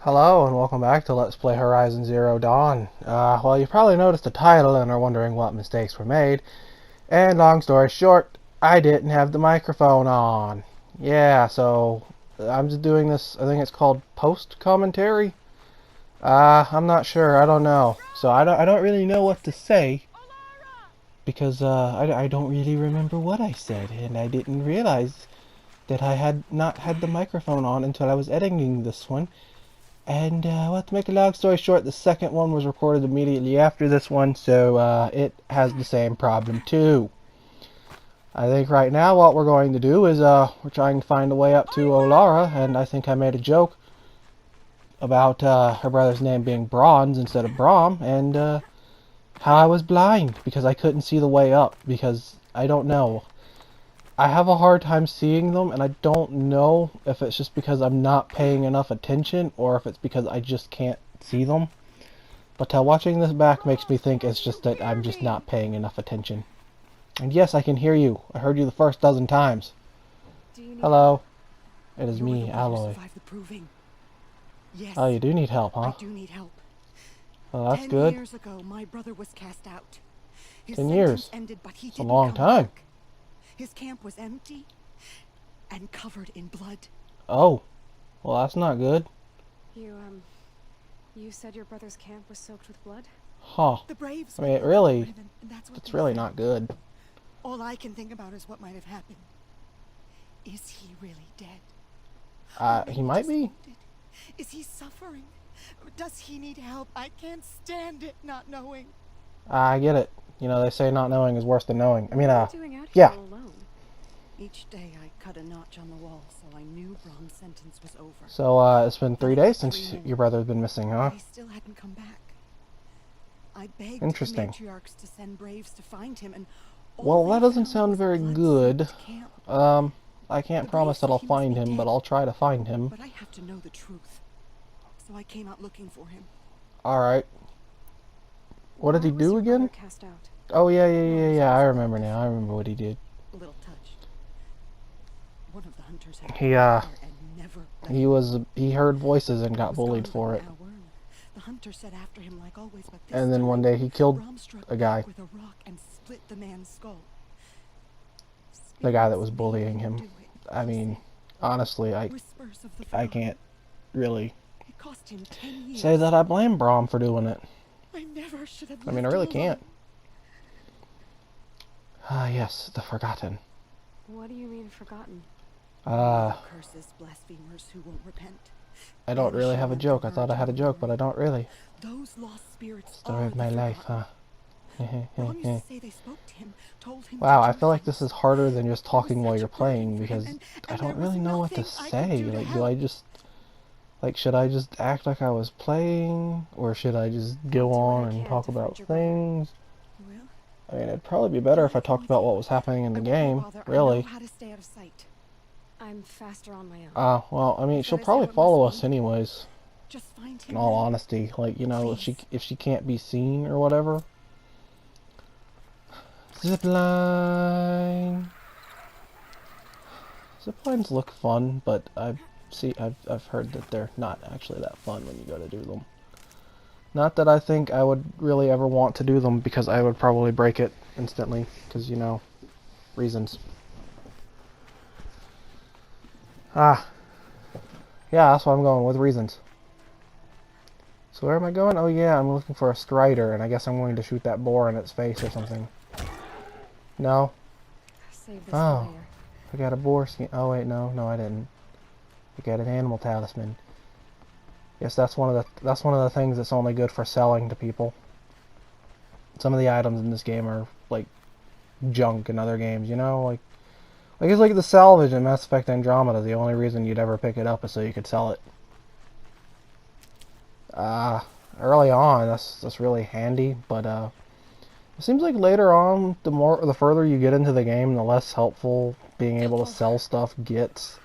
Hello and welcome back to Let's Play Horizon Zero Dawn. Well, you probably noticed the title and are wondering what mistakes were made. And long story short, I didn't have the microphone on. Yeah, so I'm just doing this, I think it's called post-commentary? I'm not sure, I don't know. So I don't really know what to say because I don't really remember what I said, and I didn't realize that I had not had the microphone on until I was editing this one. And well, to make a long story short, the second one was recorded immediately after this one, so it has the same problem too. I think right now what we're going to do is we're trying to find a way up to Olara, and I think I made a joke about her brother's name being Bronze instead of Brom, and how I was blind because I couldn't see the way up because I don't know. I have a hard time seeing them, and I don't know if it's just because I'm not paying enough attention or if it's because I just can't see them. But watching this back makes me think it's just that I'm just not paying enough attention. And yes, I can hear you. I heard you the first dozen times. Hello. It is me, Aloy. Yes, Oh, you do need help, huh? I do need help. Well, that's 10 good. years ago, my brother was cast out. His 10 sentence years. ended, but he It's a didn't long come time. back. His camp was empty and covered in blood. Oh. Well, that's not good. You said your brother's camp was soaked with blood? Huh. The Braves. I mean, it were really, for him, and that's what it's they really said. not good. All I can think about is what might have happened. Is he really dead? Or He maybe might just be. wounded? Is he suffering? Does he need help? I can't stand it not knowing. I get it. You know, they say not knowing is worse than knowing. I mean, What are you doing out here yeah. all alone? Each day I cut a notch on the wall so I knew Brom's sentence was over. So, it's been 3 days since your brother's been missing, huh? But he still hadn't come back. I begged Interesting. the matriarchs to send Braves to find him, and all Well, they that doesn't found sound was a very good. blood-soaked camp. I can't The promise Braves that I'll said he must find be him, but dead. I'll try to find him. But I have to know the truth. So I came out looking for him. Alright. What did he Why was do your again? brother cast out? Oh, yeah, I remember now. I remember what he did. A little touched. One of the hunters had He, and never let him he heard voices and got was bullied gone for but it. an hour. The hunter set after him like always, but this And then one time, day he killed Brom struck a guy. back with a rock and split the man's skull. The guy that Spirits was made bullying him him. do it, I he mean, said. honestly, Whispers of the I Faun. can't really It cost him 10 years. say that I blame Brom for doing it. I never should have I mean, I left really him can't. alone. Ah, yes, the Forgotten. What do you mean forgotten? Curses blasphemers who won't repent. I don't really have a joke. I thought I had a joke, but I don't really. Those lost spirits Story are of my the life, forgotten. huh? Brom used to say they spoke to him, told him Wow, to I do feel like things. this is harder than just It was talking while such you're a burden playing for him, because and I there don't was really know what to nothing I could say. do to Like, do help. I just, like, should I just act like I was playing, or should I just go I'll do what I on and can talk to about find your brother. things? Well, I mean, it'd probably be better if I talked about what was happening in the I won't game, bother. I know really. how to stay out of sight. I'm faster on my own. Well, I mean, If she'll that is probably how it follow must us be. anyways, Just find him. in all then. honesty. Like, you know, Please. if she can't be seen or whatever. Zipline. Ziplines look fun, but I've heard that they're not actually that fun when you go to do them. Not that I think I would really ever want to do them, because I would probably break it instantly, because, you know, reasons. Yeah, that's what I'm going with, reasons. So where am I going? Oh yeah, I'm looking for a Strider, and I guess I'm going to shoot that boar in its face or something. No? Save this Oh. for later. I got a boar skin. Oh wait, no, I didn't. I got an animal talisman. Yes, that's one of the things that's only good for selling to people. Some of the items in this game are like junk in other games, you know, like it's like the salvage in Mass Effect Andromeda. The only reason you'd ever pick it up is so you could sell it. Early on, that's really handy, but it seems like later on, the further you get into the game, the less helpful being able to sell stuff gets.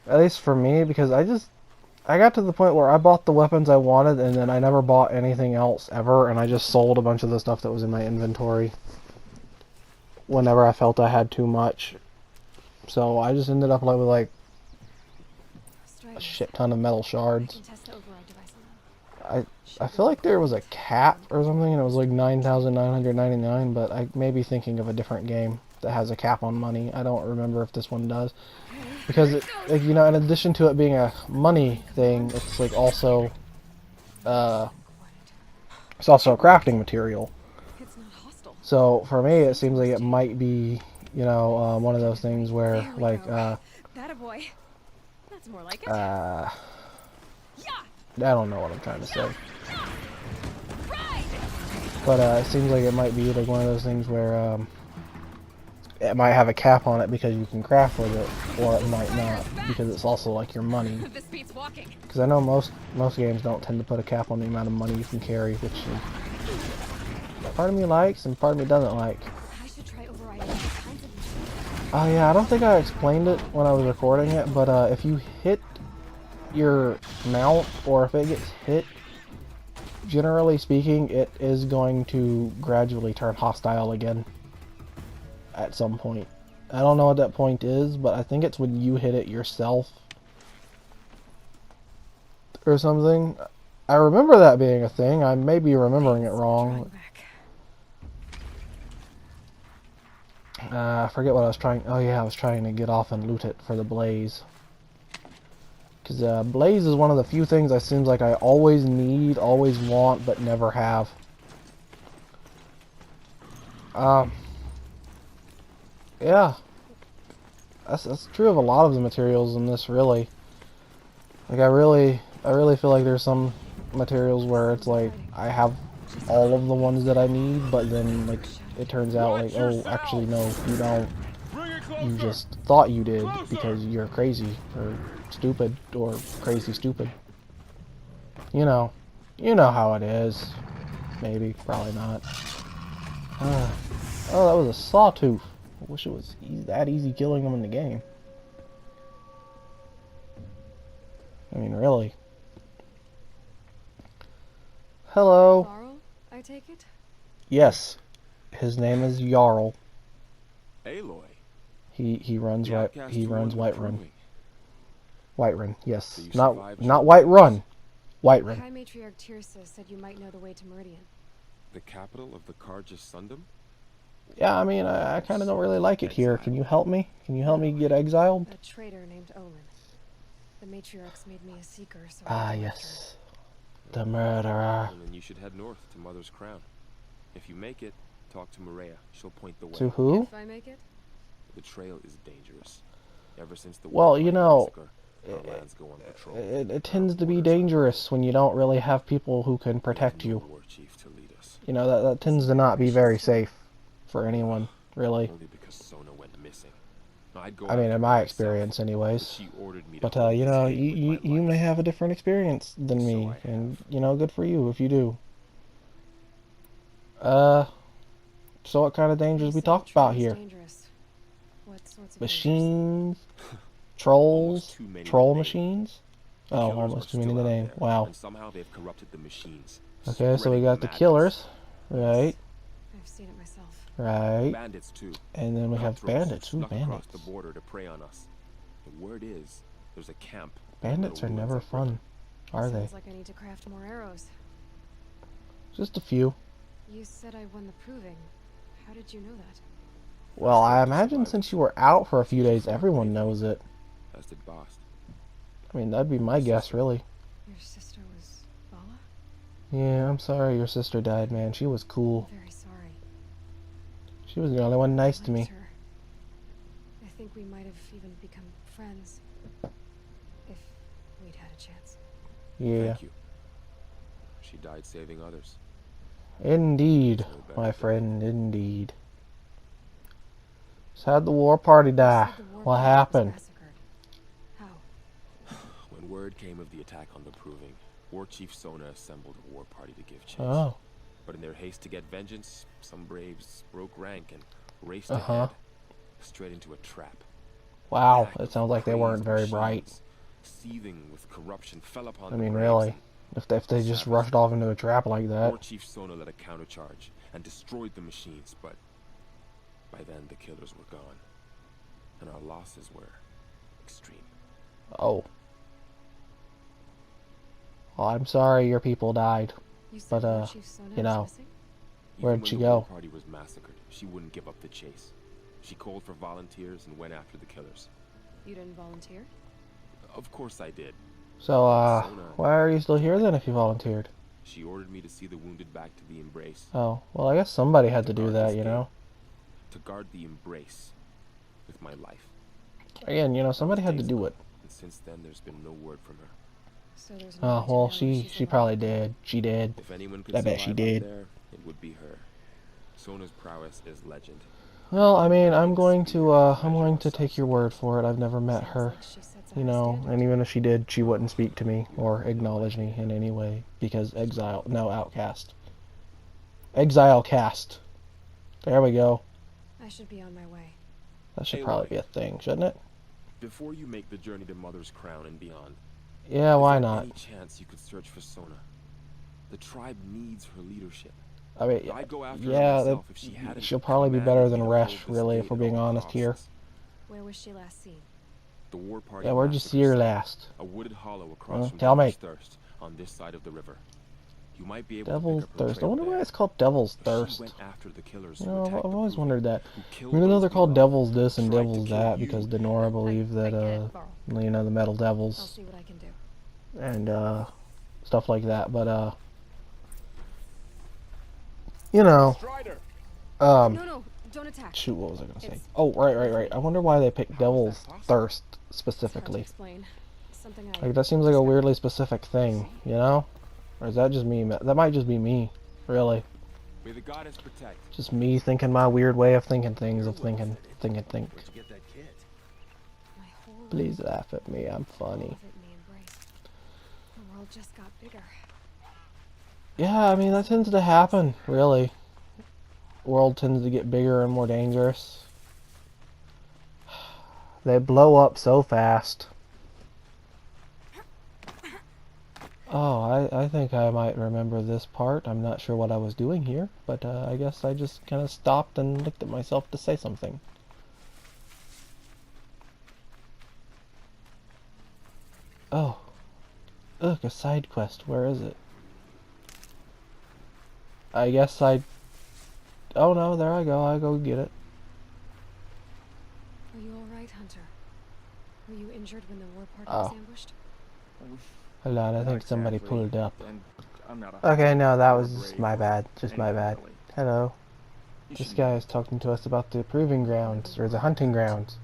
At least for me, because I got to the point where I bought the weapons I wanted, and then I never bought anything else ever, and I just sold a bunch of the stuff that was in my inventory whenever I felt I had too much. So I just ended up with like a shit ton of metal I shards. can test the override device on them. I feel like there was a cap or something, and it was like 9,999. But I may be thinking of a different game that has a cap on money. I don't remember if this one does, because it, like, you know, in addition to it being a money thing, it's like also it's also a crafting material. It's not hostile. So for me, it seems like it might be, you know, one of those things where, There we like, go. That a boy. That's more like it. I Yeah. don't know what I'm trying to say. Right. But it seems like it might be like one of those things where it might have a cap on it because you can craft with it, or it might not because it's also like your money. This beats walking. Because I know most games don't tend to put a cap on the amount of money you can carry, which part of me likes and part of me doesn't like. I should try overriding all kinds of machines. Oh yeah, I don't think I explained it when I was recording it, but if you hit your mount, or if it gets hit, generally speaking, it is going to gradually turn hostile again at some point. I don't know what that point is, but I think it's when you hit it yourself or something. I remember that being a thing. I may be remembering it wrong. I forget what I was trying. Oh yeah, I was trying to get off and loot it for the blaze. Because blaze is one of the few things that seems like I always need, always want, but never have. Yeah. That's true of a lot of the materials in this, really. Like, I really feel like there's some materials where it's like, I have all of the ones that I need, but then, like, it turns out, like, oh, actually, no, you don't. You just thought you did because you're crazy, or stupid, or crazy stupid. You know how it is. Maybe, probably not. Oh, that was a sawtooth. I wish it was that easy killing them in the game. I mean, really. Hello. Jarl, I take it? Yes, his name is Jarl. Aloy. He runs The right. outcast He who runs won the Whiterun. proving. Whiterun, yes. So you Not survived Whiterun. Whiterun. High Matriarch Tirsa said you might know the way to Meridian. The capital of the Carja Sundom? Yeah, I mean, I kind of don't really like it here. Can you help me? Can you help me get exiled? A traitor named Olin. The Matriarchs made me a seeker, so Ah, I yes. The murderer. And then you should head north to Mother's Crown. If you make it, talk to Maria. She'll point the way. To who? If I make it? The trail is dangerous. Ever since the Well, Warpine you know, massacre, our lands go on patrol. It tends to be dangerous when you don't really have people who can protect you. War chief to lead us. You know, that tends to not be very safe for anyone, really. Only because Sona went missing. I'd go I mean, after in her my myself, experience, but anyways. she ordered me to But, hold you this know, gate with my you may life. have a different experience than me. So I have. And, you know, good for you if you do. So what kind of dangers You we said talked the trail about is here? dangerous. What sorts of Machines? Almost Trolls? too many to Troll name. machines? The Oh, killers almost are too many still to out name. there, Wow. And somehow they've corrupted the machines. Okay, so we spreading got the madness. killers. Right, I've seen it myself. right. Bandits too. And then we have Cutthroats who bandits. Ooh, snuck across bandits. the border to prey on us. The word is, there's a camp. in the Bandits are middle never ruins upriver. fun, are they? Sounds like I need to craft more arrows. Just a few. You said I won the proving. How did you know that? Well, I imagine since you were out for a few days, everyone knows it. As did Bast. I mean, that'd be my guess, really. Your sister was Bala? Yeah, I'm sorry your sister died, man. She was cool. I'm very sorry. She was the only one nice to I me. liked her. I think we might have even become friends. If we'd had a chance. Yeah, Thank you. She died saving others. indeed, my friend, indeed. So how'd the war party You die? said the war What party was happened? massacred. How? When word came of the attack on the Proving, War Chief Sona assembled a war party to give chase. Oh, But in their haste to get vengeance, some braves broke rank and raced Uh-huh. ahead, straight into a trap. wow. Pack It of sounds like they weren't crazed very bright. machines, seething with corruption, fell upon I the mean, braves really. and If they just Sabbath. rushed off into a trap like that. War Chief Sona led a countercharge and destroyed the machines, but by then the killers were gone, and our losses were extreme. Oh, Oh, I'm sorry your people died. You said But, Lord Chief Sona you was know. missing? Where'd Even she when the go? war party was massacred, she wouldn't give up the chase. She called for volunteers and went after the killers. You didn't volunteer? Of course I did. So, Sona, why are you still here then if you volunteered? she ordered me to see the wounded back to the embrace. Oh, well, I guess somebody had to do guard that, this you gate. know? To guard the embrace with my life. Again, you know, somebody had to Days do ago, it. And since then, there's been no word from her. So there's no Oh, way to well, know if she she's probably alive. did. She did. If anyone could I bet she survive did. out there, it would be her. Sona's prowess is legend. Well, I mean, I'm going to take your word for it. I've never met Sounds her, like she sets a you high know, standard. and even if she did, she wouldn't speak to me or acknowledge me in any way because outcast. Exile cast. There we go. I should be on my way. That should Hey, probably Lloyd. be a thing, shouldn't it? Before you make the journey to Mother's Crown and beyond, Yeah, is why there not? any chance you could search for Sona? The tribe needs her leadership. I mean, I'd go after her yeah, myself if she hadn't she'll probably be better commanded than me to Resh, hold this really, gate if we're at being all honest here. costs. Where was she last seen? The war party. Yeah, where'd you see her massacre last? site, a wooded hollow across from tell me. Devil's Thirst on this side of the river. You might be able Devil's to pick up her Thirst. I trail wonder why there. it's called Devil's She Thirst. went after the killers You who know, attacked I've the always Proving, wondered that. who killed Even though those they're we called love, Devil's this and tried to Devil's kill that, you. because the Nora believe I that, get it, Varl. you know, the Metal I'll Devils see what I can do. and, stuff like that, but, you know, No, no, don't attack. shoot, what was I gonna say? It's- Oh, right. I wonder why they picked Devil's Thirst It's hard to specifically. explain. Something I Like, that seems like a discovered. weirdly specific thing, you know? Or is that just me? That might just be me, really. May the goddess protect. Just me thinking my weird way of thinking things, of think. My whole Please laugh at me, I'm all funny. of it in the embrace. The world just got bigger. Yeah, I mean, that tends to happen, really. World tends to get bigger and more dangerous. They blow up so fast. Oh, I think I might remember this part. I'm not sure what I was doing here, but I guess I just kind of stopped and looked at myself to say something. Oh. Ugh, a side quest. Where is it? I guess I... Oh no, there I go. I go get it. Are you alright, Hunter? Were you injured when the war party Oh. was ambushed? Hold on, I Not think somebody exactly, pulled up. and I'm not a Okay, no, that was brave just my bad. Just my anyone, bad. really. Hello. You This should guy know. is talking to us about the proving grounds, or the hunting grounds,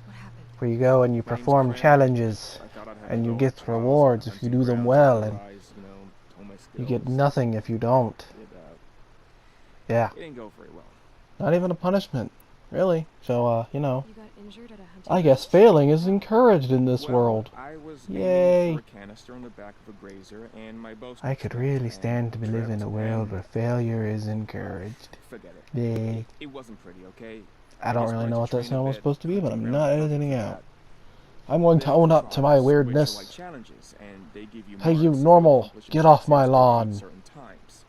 What happened? where you go and you My name's perform Grant. challenges, I thought I'd have and to you go get trials, rewards if you hunting do them grounds, well, and rise, you know, hone my you get skills. nothing if you don't. Yeah, It didn't go very well. not even a punishment, really. So, you know, You got injured at a hunting I guess range? failing is encouraged in this Well, world. I was Yay. aiming for a canister on the back of a grazer, and my bow I could really and stand to live in a tripped, world and where failure is encouraged. forget it. Yay. It wasn't pretty, okay? I don't just really wanted know to what that train a sound was bit, supposed to be, but hunting I'm grounds not are perfect editing for out. that. I'm going They to offer own up to my trials, which are weirdness. like challenges, and they give you Hey, you marks if normal, accomplish get off my objectives lawn. at certain times.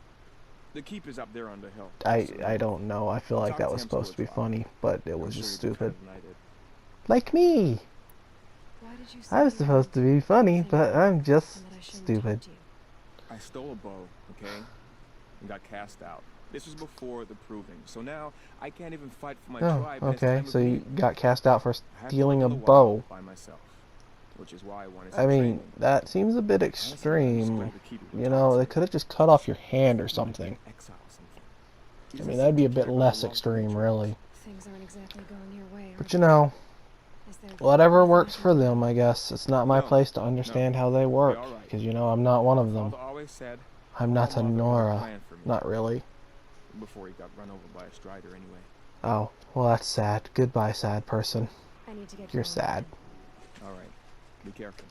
The keep is up there on the hill. I don't know. I feel like that was supposed to be funny, but it was just stupid. Like me! Why did you say I was you supposed to wanted be funny, something but I'm just and that I shouldn't stupid. tempt you? I stole a bow, okay, and got cast out. This was before the proving, so now I can't even fight for my Oh, tribe. as okay, time of so you need. got cast out for I had to stealing live a in the bow. wild by myself, which is why I wanted I some mean, training. that seems a bit Honestly, I'm extreme. glad the keep is You know, they retired. could have just cut off your hand or something. Exile or something. I Doesn't mean, that'd be a seem to bit care about less the long-term extreme, trade. really. Things aren't exactly going your way, are But they? you know, Is there whatever nothing I works can for do? them, I guess. It's not my No, place to understand how they work, all right. because, you know, I'm not one of them. Father always said I'm my not a mother had Nora. plan for me Not really. before he got run over by a strider anyway. Oh, well, that's sad. Goodbye, sad person. I need to get You're going. sad. All right, be careful,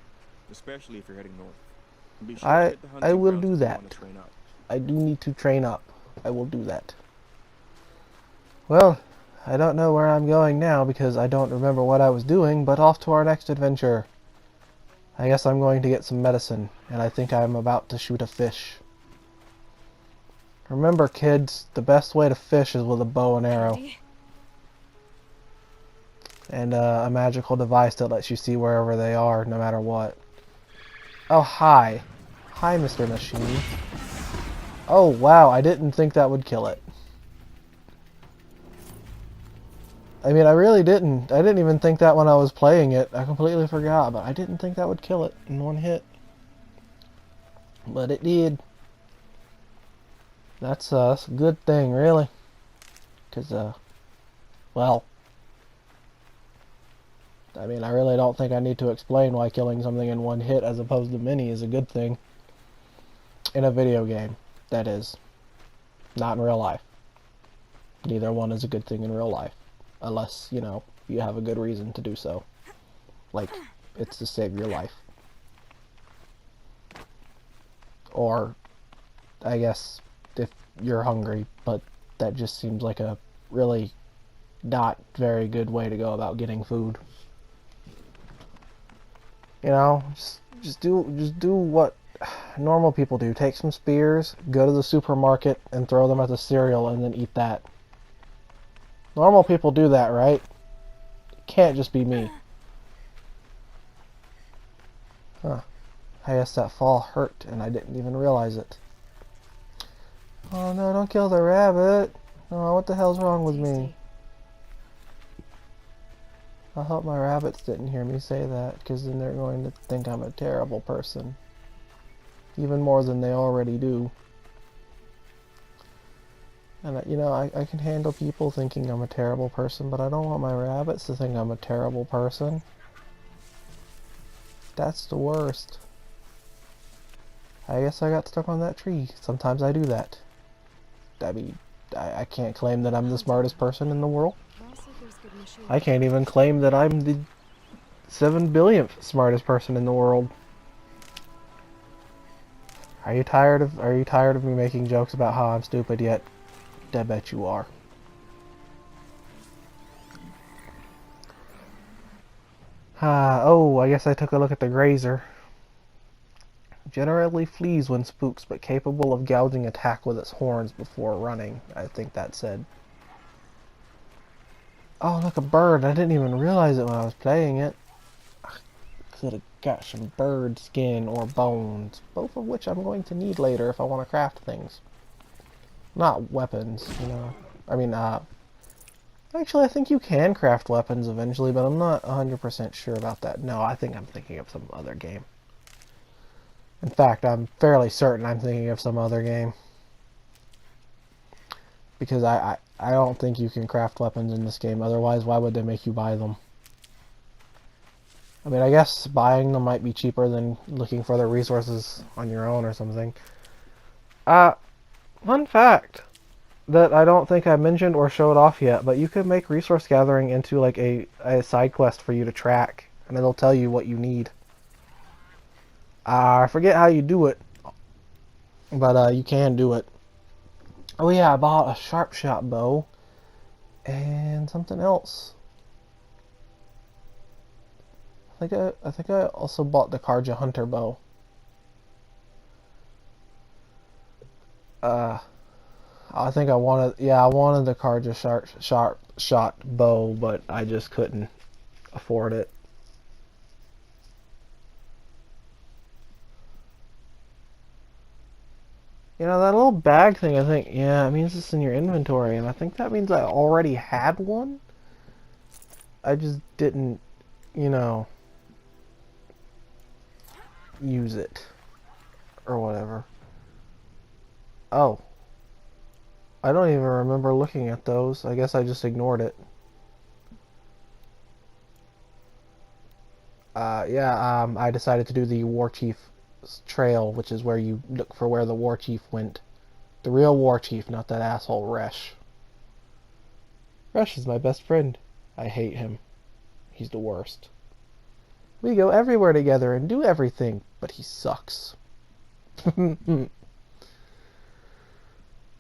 especially if you're heading north. And be sure I- to hit the I hunting will grounds do if you that. want to train up. I do need to train up. I will do that. Well, I don't know where I'm going now because I don't remember what I was doing, but off to our next adventure. I guess I'm going to get some medicine, and I think I'm about to shoot a fish. Remember, kids, the best way to fish is with a bow and arrow. Andy? And a magical device that lets you see wherever they are, no matter what. Oh, hi. Hi, Mr. Machine. Oh, wow, I didn't think that would kill it. I mean, I really didn't. I didn't even think that when I was playing it. I completely forgot, but I didn't think that would kill it in one hit. But it did. That's a good thing, really. Because, well, I mean, I really don't think I need to explain why killing something in one hit as opposed to many is a good thing. In a video game, that is. Not in real life. Neither one is a good thing in real life. Unless, you know, you have a good reason to do so. Like, it's to save your life. Or, I guess, if you're hungry, but that just seems like a really not very good way to go about getting food. You know, just do what normal people do. Take some spears, go to the supermarket, and throw them at the cereal, and then eat that. Normal people do that, right? It can't just be me. Huh. I guess that fall hurt, and I didn't even realize it. Oh no, don't kill the rabbit. Oh, what the hell's wrong with me? I hope my rabbits didn't hear me say that, because then they're going to think I'm a terrible person. Even more than they already do. And, you know, I can handle people thinking I'm a terrible person, but I don't want my rabbits to think I'm a terrible person. That's the worst. I guess I got stuck on that tree. Sometimes I do that. I mean, I can't claim that I'm the smartest person in the world. I can't even claim that I'm the 7 billionth smartest person in the world. Are you tired of me making jokes about how I'm stupid yet? I bet you are. Oh, I guess I took a look at the grazer. Generally flees when spooks, but capable of gouging attack with its horns before running, I think that said. Oh, look, a bird. I didn't even realize it when I was playing it. I could have got some bird skin or bones, both of which I'm going to need later if I want to craft things. Not weapons, you know. I mean, actually, I think you can craft weapons eventually, but I'm not 100% sure about that. No, I think I'm thinking of some other game. In fact, I'm fairly certain I'm thinking of some other game. Because I don't think you can craft weapons in this game. Otherwise, why would they make you buy them? I mean, I guess buying them might be cheaper than looking for the resources on your own or something. Fun fact that I don't think I mentioned or showed off yet, but you could make resource gathering into like a side quest for you to track, and it'll tell you what you need. I forget how you do it, but you can do it. Oh yeah, I bought a sharp shot bow and something else. I think I also bought the Karja Hunter bow. I think I wanted the Karja sharp shot bow, but I just couldn't afford it. You know, that little bag thing, I think, yeah, it means it's in your inventory, and I think that means I already had one. I just didn't, you know, use it, or whatever. Oh. I don't even remember looking at those. I guess I just ignored it. I decided to do the War Chief trail, which is where you look for where the War Chief went. The real War Chief, not that asshole Resh. Resh is my best friend. I hate him. He's the worst. We go everywhere together and do everything, but he sucks.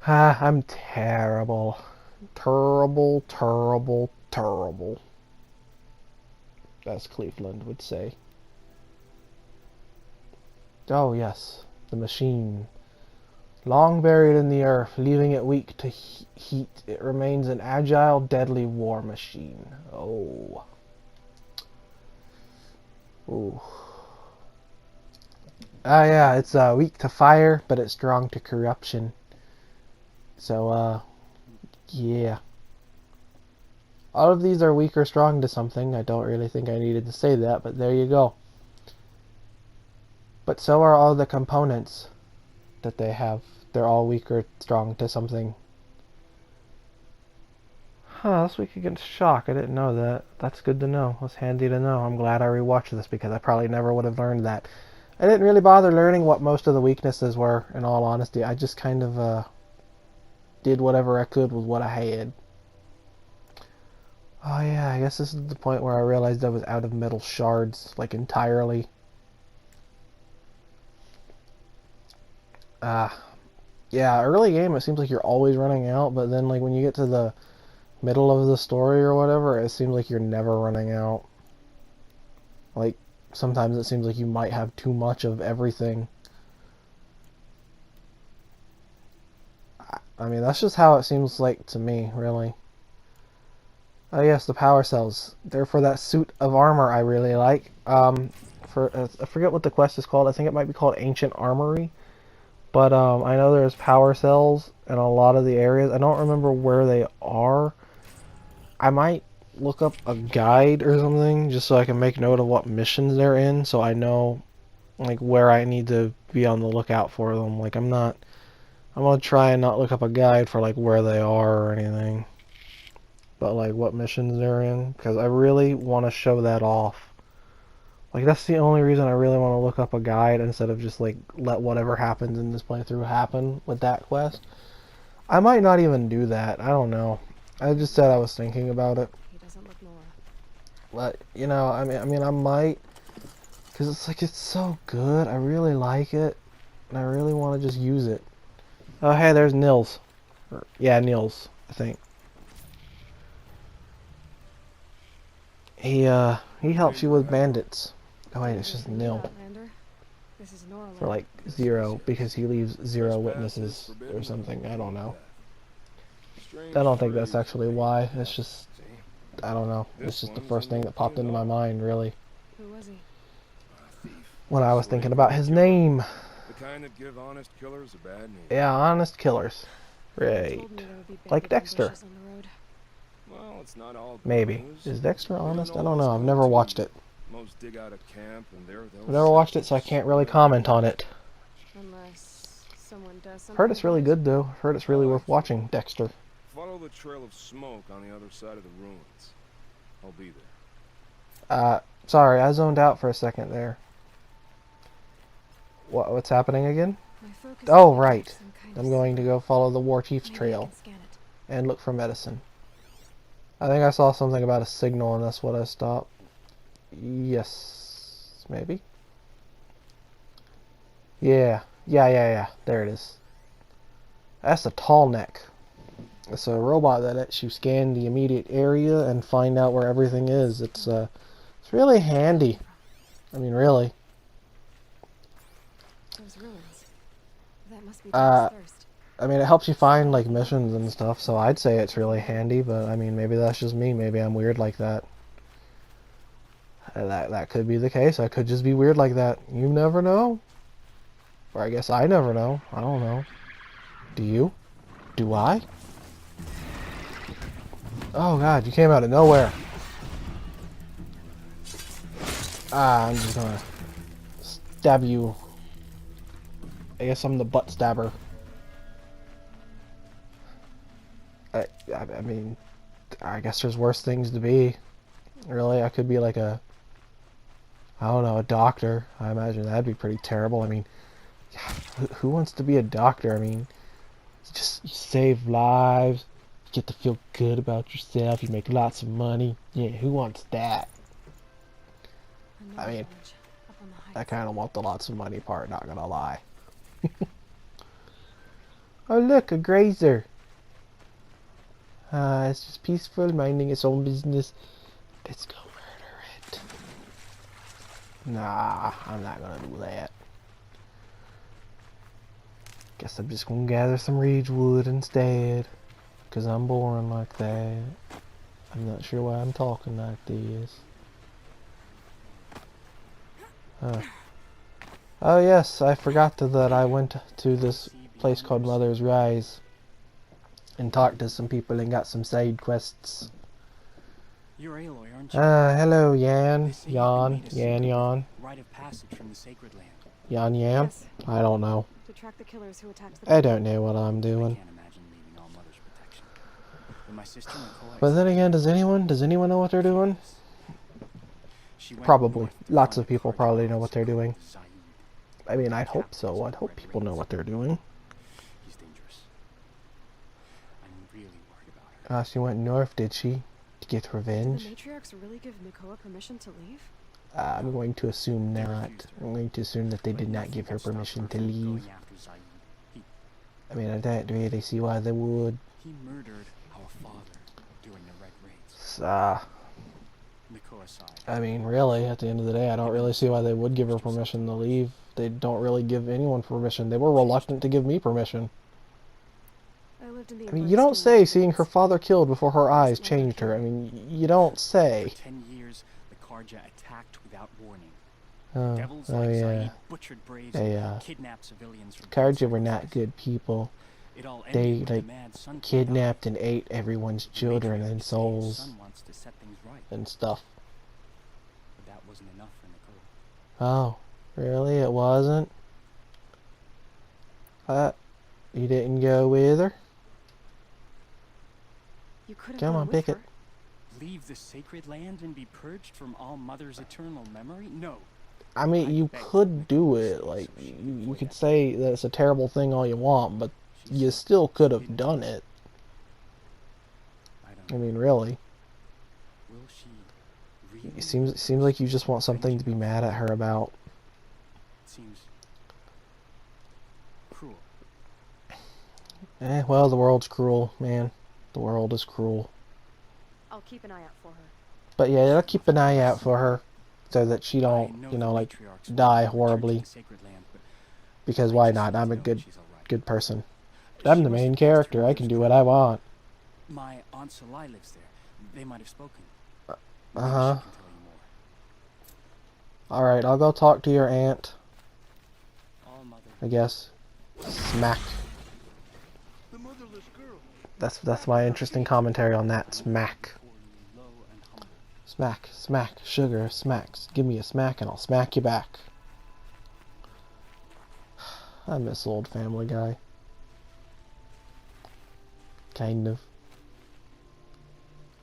I'm terrible. Terrible, terrible, terrible. As Cleveland would say. Oh yes, the machine. Long buried in the earth, leaving it weak to heat, it remains an agile, deadly war machine. Oh. Ooh. Yeah, it's weak to fire, but it's strong to corruption. So, yeah. All of these are weak or strong to something. I don't really think I needed to say that, but there you go. But so are all the components that they have. They're all weak or strong to something. Huh, that's weak against shock. I didn't know that. That's good to know. That's handy to know. I'm glad I rewatched this because I probably never would have learned that. I didn't really bother learning what most of the weaknesses were, in all honesty. I just kind of did whatever I could with what I had. Oh yeah, I guess this is the point where I realized I was out of metal shards, like entirely. Yeah, early game it seems like you're always running out, but then like when you get to the middle of the story or whatever, it seems like you're never running out. Like, sometimes it seems like you might have too much of everything. I mean, that's just how it seems like to me, really. Oh yes, the power cells. They're for that suit of armor I really like. I forget what the quest is called. I think it might be called Ancient Armory. But I know there's power cells in a lot of the areas. I don't remember where they are. I might look up a guide or something just so I can make note of what missions they're in, so I know like where I need to be on the lookout for them. Like I'm gonna try and not look up a guide for like where they are or anything, but like what missions they're in, because I really want to show that off. Like that's the only reason I really want to look up a guide instead of just like let whatever happens in this playthrough happen with that quest. I might not even do that. I don't know. I just said I was thinking about it. He doesn't look Nora. But you know, I mean, I might, because it's like it's so good. I really like it, and I really want to just use it. Oh, hey, there's Nils. Yeah, Nils, I think. He helps you with bandits. Oh wait, it's just Nil. Lander, this is Nora For like 0, because he leaves 0 witnesses or something. I don't know. I don't think that's actually why. It's just, I don't know. It's just the first thing that popped into my mind, really. Who was he? When I was thinking about his name. The kind that give honest killers a bad name. Yeah, honest killers. Right. Told me there would be Like bandit Dexter. ambushes on the road. Well, it's not all good Maybe. news. Is Dexter honest? I You don't know. I've what's never going watched to. it. Most dig out of camp and they'll I've never watched it, so I can't really comment on it. Unless someone does something. Heard it's really about it. good, though. Heard it's really worth watching, Dexter. Follow the trail of smoke on the other side of the ruins. I'll be there. Sorry, I zoned out for a second there. What's happening again? My focus Oh, is right. some kind I'm of going to go follow the War Chief's Maybe I trail can scan it. and look for medicine. I think I saw something about a signal, and that's what I stopped. Yes, maybe? Yeah. There it is. That's a tall neck. It's a robot that lets you scan the immediate area and find out where everything is. It's really handy. I mean, really. Those ruins. That must be Uh, Devil's Thirst. I mean, it helps you find like missions and stuff, so I'd say it's really handy, but I mean, maybe that's just me. Maybe I'm weird like that. That could be the case. I could just be weird like that. You never know. Or I guess I never know. I don't know. Do you? Do I? Oh god, you came out of nowhere. I'm just gonna stab you. I guess I'm the butt stabber. I mean, I guess there's worse things to be. Really, I could be like I don't know, a doctor. I imagine that'd be pretty terrible. I mean, who wants to be a doctor? I mean, you save lives, you get to feel good about yourself, you make lots of money. Yeah, who wants that? Another I mean, village up on the heights. I kind of want the lots of money part, not gonna lie. Oh look, a grazer. It's just peaceful, minding its own business. Let's go murder it. Nah, I'm not gonna do that. Guess I'm just gonna gather some Ridgewood instead. Cause I'm boring like that. I'm not sure why I'm talking like this. Oh yes, I forgot that I went to this place called Mother's Rise and talked to some people and got some side quests. You're Aloy, aren't you? Hello, They Yan. say you Yan. made a Yan. secret Yan. rite of passage from the Sacred Land. Yan. Yan. Yes, I don't know. to track the killers who attacked the I building. don't know what I'm I doing. can't imagine leaving all Mother's protection. When my sister Nicole But then again, does anyone know what they're doing? She went Probably. north to Lots find of a people Carja probably know officer what they're doing. called Zaid. I mean, I'd hope so. I'd hope people know what they're doing. He's dangerous. I'm really worried about her. She went north, did she? To get Did the revenge? matriarchs really give Nakoa permission to leave? I'm going to assume not. I'm going to assume that they did not give her permission to leave. He I mean, I don't really see why they would. murdered our father during the Red Raids. Nakoa sighed. I mean, really, at the end of the day, I don't really see why they would give her permission to leave. They don't really give anyone permission. They were reluctant to give me permission. I lived in the I mean, you don't say seeing her father killed before her eyes changed her. I mean, you don't say. For 10 years, the Carja attacked without warning. Oh, Devils oh like yeah. Zaid butchered braves, Yeah. kidnapped civilians from Carja were not good people. It all They, ended when like, the mad son Kidnapped and ate everyone's died. children Matriarch and said his souls son wants to set things right, and stuff. but that wasn't enough for Nicole. Oh, really? It wasn't? You didn't go with her? You could have Come gone on, with pick her. it. Leave the sacred land and be purged from all Mother's eternal memory? No. I mean, you could do it. Like, you could say that it's a terrible thing all you want, but you still could have done it. I I don't know. mean, really. Will she really? It seems like you just want something to be mad at her about. It seems cruel. Well, the world's cruel, man. The world is cruel. I'll keep an eye out for her. But yeah, I'll keep an eye out for her so that she I don't, know you know, the like, matriarchs will die return to horribly. the Sacred Land, but Because I why just not? need I'm a to know good she's all right. good person. I'm She the was main the first to character. I Mother's can do Grave. what I want. My Aunt Salai lives there. They might have spoken. Maybe Uh-huh. she can tell you more. Alright, I'll go talk to your aunt, All Mother. I guess. Smack. The motherless girl. That's my interesting commentary on that. Smack. For you, low and humble. Smack, smack, sugar, smacks. Give me a smack and I'll smack you back. I miss old Family Guy. Kind of.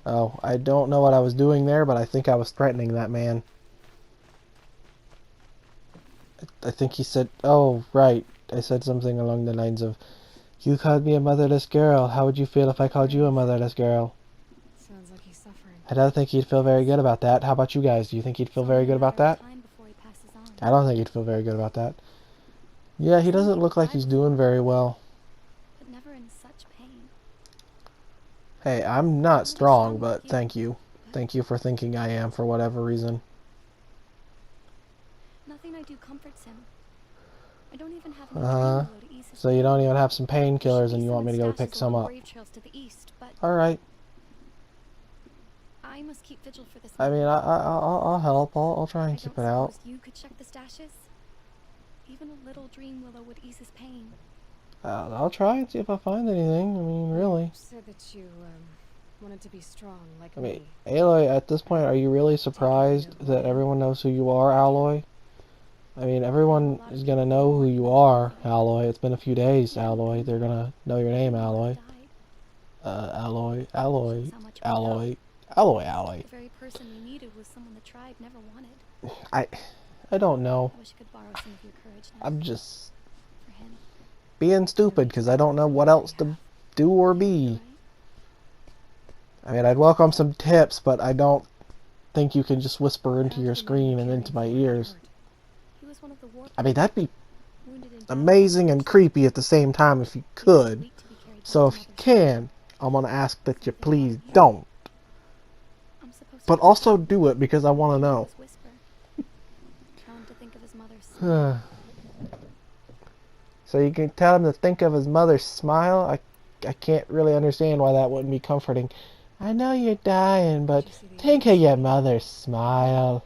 Oh, I don't know what I was doing there, but I think I was threatening that man. I think he said, oh, right. I said something along the lines of, you called me a motherless girl. How would you feel if I called you a motherless girl? Sounds like he's suffering. I don't think he'd feel very good about that. How about you guys? Do you think he'd feel very good about that? I don't think he'd feel very good about that. Yeah, he doesn't look like he's doing very well. But never in such pain. Hey, I'm not strong, but thank you. Thank you for thinking I am for whatever reason. Nothing I do comforts him. I don't even have Uh-huh. So you don't even have some painkillers and you want me to go pick some up. To the east, but Alright. I must keep vigil for this. I mean, I'll help. I'll try and keep it out. You could check the stashes. Even a little dream willow would ease his pain. I'll try and see if I find anything. I mean, really. You said that you wanted to be strong like I mean, me. Aloy, at this point, are you really surprised that everyone knows who you are, Alloy? I mean, everyone is gonna know who you are, Alloy. It's been a few days, Alloy. They're gonna know your name, Alloy. Alloy, Alloy, Alloy, Alloy. The very person we needed was someone the tribe never wanted. I don't know. I wish I could borrow some of your courage now. I'm just For him. being stupid because I don't know what else to do or be. Right? I mean, I'd welcome some tips, but I don't think you can just whisper into your screen and into my ears. He was one of the war I mean, that'd be wounded in battle. amazing and creepy at the same time if you He was could. weak to be carried So back if you to Mother's can, I'm gonna ask that you please don't. I'm supposed But to also do it because I want to know. whisper. Tell him to think of his mother's smile. So you can tell him to think of his mother's smile? I can't really understand why that wouldn't be comforting. I know you're dying, but think of your mother's smile.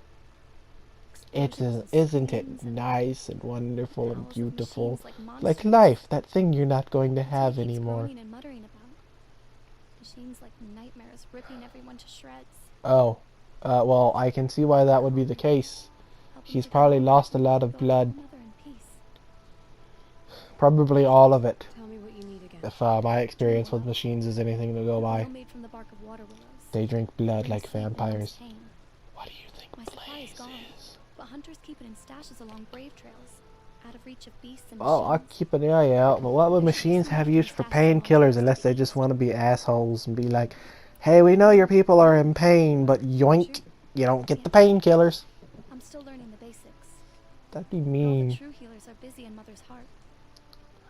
Isn't it nice and wonderful and Owls, beautiful? machines like Like monsters. life, that thing you're not going to That's have what he keeps anymore. groaning and muttering about. Machines like nightmares, ripping everyone to shreds. Oh, well, I can see why that would be the case. Helping He's to probably get lost a over lot it, of go blood. one another in peace. Probably all of it. Tell me what you need again. If my experience with machines is anything to go The by. oil made from the bark of water willows. They drink blood Brings like sleep and numbs vampires. pain. What do you think My supply is Blaze gone, is? but hunters keep it in stashes along brave trails, out of reach of beasts and Well, I'll machines. keep an eye out, but what would machines have used for painkillers unless they just want to be assholes and be like, hey, we know your people are in pain, but yoink, you don't get the painkillers. I'm still learning the basics. That'd be But all the mean. true healers are busy in Mother's heart.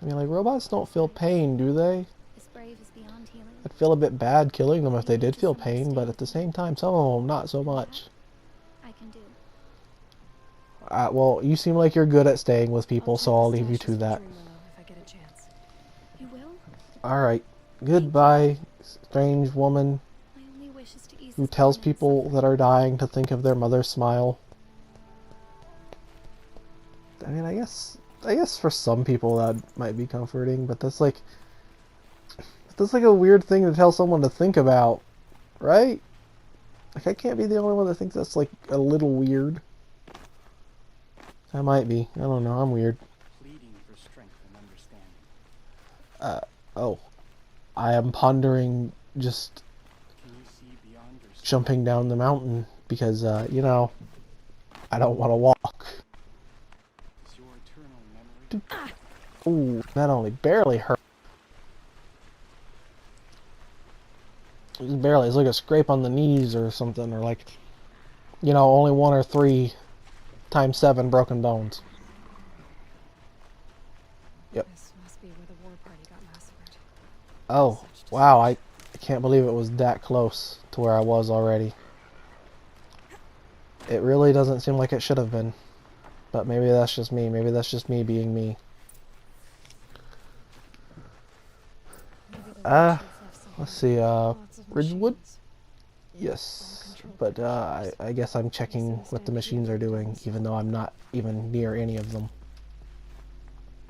I mean, like, robots don't feel pain, do they? This brave is beyond healing. I'd feel a bit bad killing them if they did feel pain, but at the same time, some of them not so much. I can do. Well, you seem like you're good at staying with people, I'll so check I'll the leave you stashes to for that. Dreamwillow if I get a chance. You will? Alright. Goodbye, strange woman My only wish is to ease who his tells pain and people suffering. that are dying to think of their mother's smile. I mean, I guess for some people that might be comforting, but that's like a weird thing to tell someone to think about, right? Like, I can't be the only one that thinks that's like a little weird. I might be. I don't know. I'm weird. Pleading for strength and understanding. Oh. I am pondering just Can you see beyond your jumping down the mountain because, you know, I don't want to walk. Is your eternal memory? Ooh, that only barely hurt. Just barely. It's like a scrape on the knees or something, or like, you know, only 1 or 3 times 7 broken bones. Yep. This must be where the war party got massacred. Oh, wow, I can't believe it was that close to where I was already. It really doesn't seem like it should have been. But maybe that's just me. Maybe that's just me being me. Maybe the Russians have something. Let's see, Lots of Ridgewood? machines. Yes, but I guess I'm checking what the machines are doing, even though I'm not even near any of them.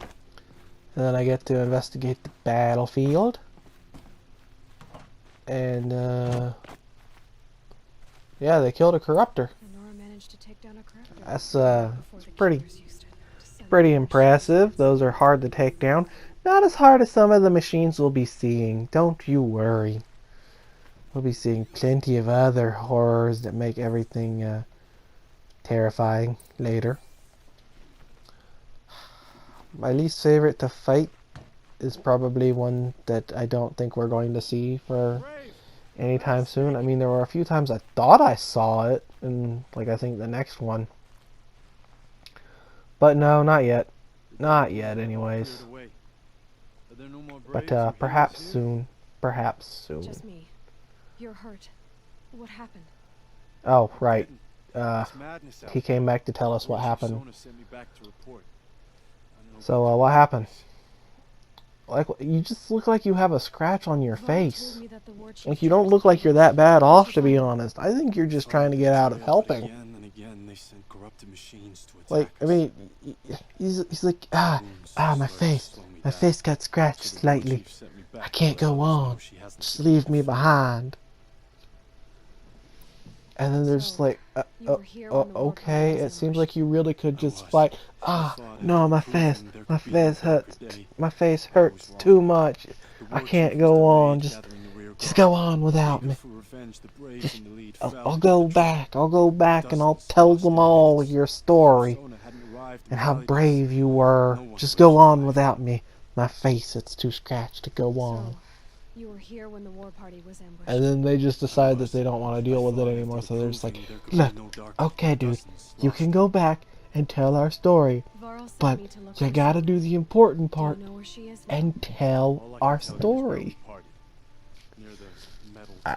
And then I get to investigate the battlefield. And, yeah, they killed a corruptor. And Nora managed to take down a crafter. That's, before the pretty- killers used it to send Pretty the impressive. machines. Those are hard to take down. Not as hard as some of the machines we'll be seeing. Don't you worry. We'll be seeing plenty of other horrors that make everything terrifying later. My least favorite to fight is probably one that I don't think we're going to see for anytime soon. I mean, there were a few times I thought I saw it in, like, I think the next one. But no, not yet. Not yet, anyways. But perhaps soon. Perhaps soon. Just me. You're hurt. What happened? Oh, right. It's madness out He came back to tell us what happened. Sona sent me back to report. I don't know So, what happened? Like, you just look like you have a scratch on your Vara face. told me that the war chief Like, you don't look like you're that bad off, to be honest. I think you're just trying to get out of helping. Again and again, they sent corrupted machines to attack Like, I us. mean, he's like, my Started to face. slow me My down. face got scratched So the war slightly. chief sent me back I to can't let go others know on. she hasn't Just been leave me killed. behind. And then they're just So, like, you were here when the war party okay, was it seems ambushed. like you really could I just was. fight. I thought No, after my proving face, there my could be no face hurts. darker day, My face I was hurts wrong. too much. The I war can't chief go was the on. raid Just gathering the rear just guard. go on without Eager me. for revenge, the braves Just- in the lead I'll fell go into the trap. back. I'll go back and I'll Dozens tell lost them their all lives. your story Sona hadn't arrived and how rallied us. brave you were. No one Just would go on survive. without me. My face, it's too scratched to go on. So, you were here when the war party was ambushed. And then they just decide that they don't want to deal with it anymore, so they're just like, look, okay, dude, you can go back and tell our story, Varl sent but me to look you for gotta Sona. do the important Do you part know where she is now? and tell All I can our tell you is where story. we parted, near the metal tower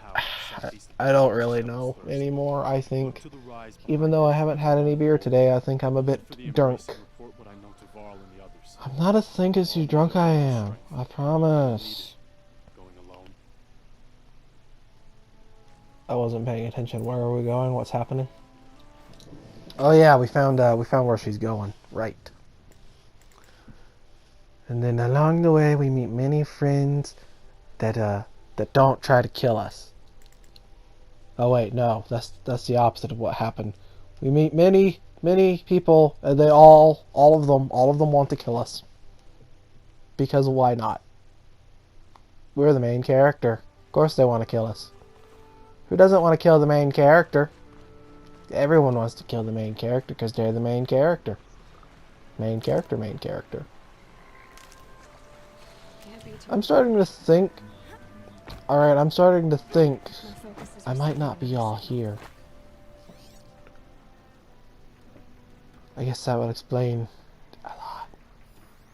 southeast of I don't the really Seventh know Thursday. anymore. I Look think, to the rise even behind though you. I haven't had any beer today, I think I'm a bit For the drunk. embrace and report what I know to Varl and the others. I'm not as think as you drunk I am. I promise. Going alone. I wasn't paying attention. Where are we going? What's happening? Oh yeah, we found where she's going. Right. And then along the way we meet many friends that don't try to kill us. Oh wait, no, that's the opposite of what happened. We meet many people, and they all of them want to kill us. Because why not? We're the main character. Of course they want to kill us. Who doesn't want to kill the main character? Everyone wants to kill the main character because they're the main character. Main character. I'm starting to think... Alright, I'm starting to think I might not be all here. I guess that would explain a lot.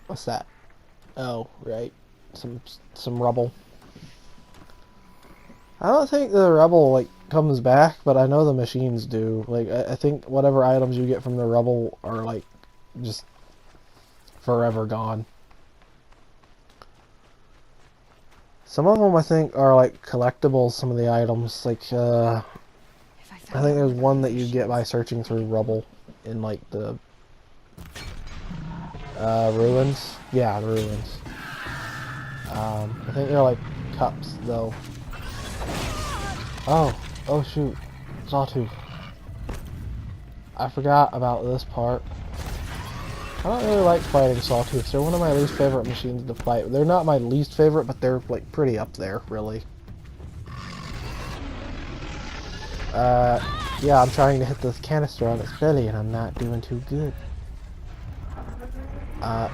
What's that? Oh, right. Some rubble. I don't think the rubble, like, comes back, but I know the machines do. Like, I think whatever items you get from the rubble are, like, just forever gone. Some of them, I think, are, like, collectibles, some of the items. Like, I think there's one that you get by searching through rubble in, like, the ruins. Yeah, the ruins. I think they're, like, cups, though. Oh shoot. Sawtooth. I forgot about this part. I don't really like fighting Sawtooths. They're one of my least favorite machines to fight. They're not my least favorite, but they're, like, pretty up there, really. Yeah, I'm trying to hit this canister on its belly, and I'm not doing too good. Oh.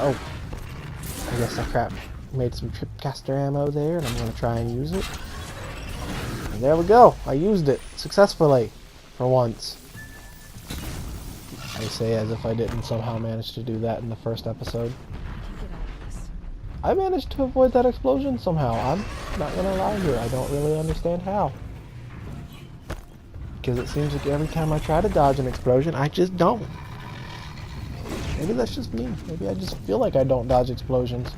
I guess I made some tripcaster ammo there, and I'm going to try and use it. And there we go. I used it successfully for once. I say as if I didn't somehow manage to do that in the first episode. I managed to avoid that explosion somehow. I'm not gonna lie here. I don't really understand how. Because it seems like every time I try to dodge an explosion, I just don't. Maybe that's just me. Maybe I just feel like I don't dodge explosions.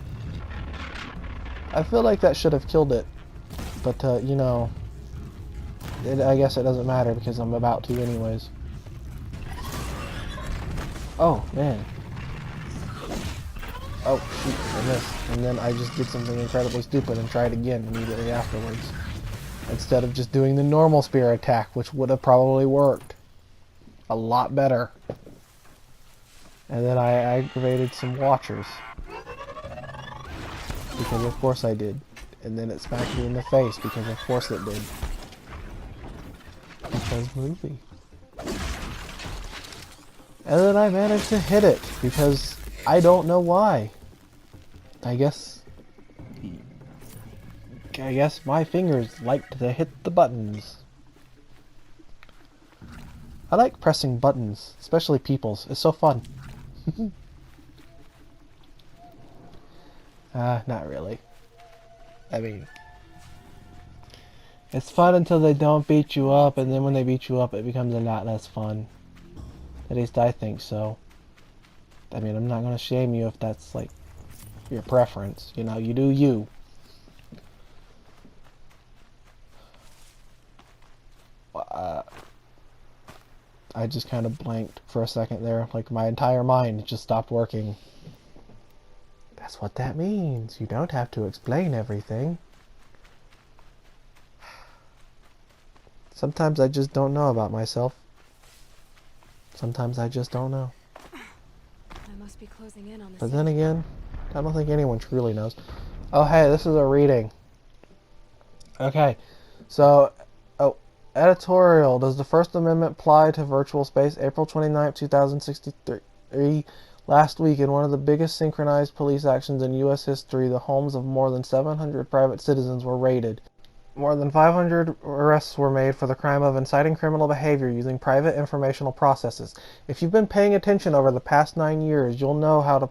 I feel like that should have killed it. But, you know, I guess it doesn't matter because I'm about to anyways. Oh, man. Oh, shoot, I missed. And then I just did something incredibly stupid and tried again immediately afterwards. Instead of just doing the normal spear attack, which would have probably worked a lot better. And then I aggravated some watchers. Because of course I did. And then it smacked me in the face because of course it did. Because movie. And then I managed to hit it because I don't know why. I guess my fingers like to hit the buttons. I like pressing buttons, especially people's. It's so fun. Not really. I mean, it's fun until they don't beat you up, and then when they beat you up, it becomes a lot less fun. At least I think so. I mean, I'm not going to shame you if that's, like, your preference. You know, you do you. I just kind of blanked for a second there. Like, my entire mind just stopped working. That's what that means. You don't have to explain everything. Sometimes I just don't know about myself. Sometimes I just don't know. I must be closing in on this. But then again, I don't think anyone truly knows. Oh, hey, this is a reading. Okay, so, editorial. Does the First Amendment apply to virtual space? April 29, 2063. Last week, in one of the biggest synchronized police actions in U.S. history, the homes of more than 700 private citizens were raided. More than 500 arrests were made for the crime of inciting criminal behavior using private informational processes. If you've been paying attention over the past 9 years, you'll know how to